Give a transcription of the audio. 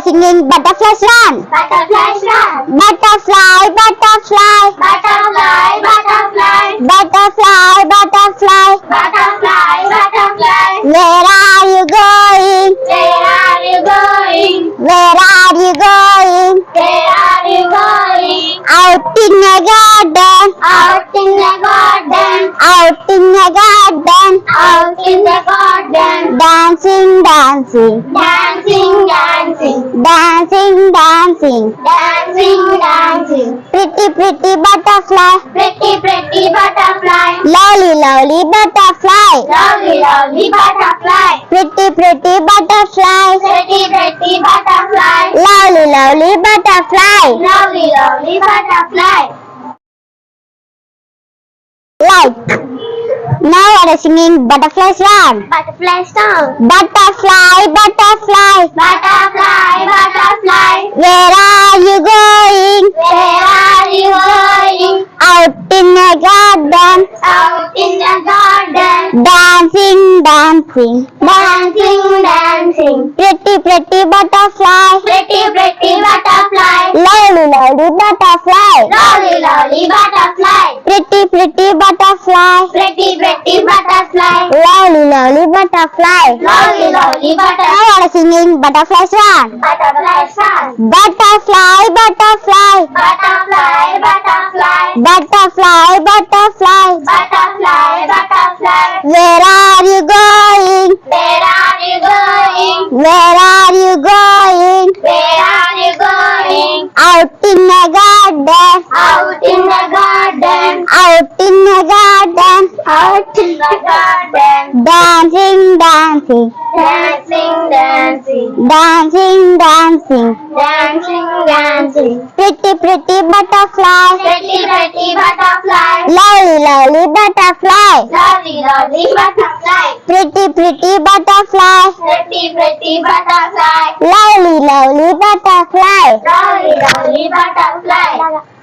singing butterflies run. Butterflies run. Butterfly, butterfly. Butterfly, butterfly. Butterfly, butterfly. Butterfly, butterfly. Where are you going? Where are you going? Where are you going? Where are you going? Out in the garden. Out in the garden. Out in the garden. Out in the garden. Dancing, dancing. Dancing, dancing. Dancing, dancing. Dancing, dancing. Pretty, pretty butterfly. Pretty, pretty butterfly. Lovely, lovely butterfly. Lovely, lovely butterfly. Pretty, pretty butterfly. Pretty, pretty butterfly. Lovely, lovely butterfly. Lovely, lovely butterfly. Like. Now we are singing butterflies run. Butterfly song. Butterfly, butterfly. Butterfly, butterfly. Where are you going? Where are you going? Out in the garden. Out in the garden. Dancing, dancing. Dancing, dancing. Pretty, pretty butterfly. Pretty, pretty butterfly. Lovely, lovely butterfly. Lovely, lovely butterfly. Pretty, pretty butterfly. Pretty, pretty butterfly. Lovely, lovely butterfly. Lovely, lovely butterfly. Now we are singing butterflies run. Butterfly song. Butterfly, butterfly. Butterfly, butterfly. Butterfly, butterfly. Butterfly, butterfly. Where are you going? Where are you going? Where are you going? Where are you going? Out in the garden. Out in the garden. Out in the garden. Out in the garden. Dancing, dancing. Dancing, dancing. Dancing, dancing. Dancing, dancing. Pretty, pretty butterfly. Pretty, pretty butterfly. Lovely, lovely butterfly. Lovely, lovely butterfly. Pretty, pretty butterfly. Pretty, pretty butterfly. Lovely, lovely butterfly. Lovely, lovely butterfly.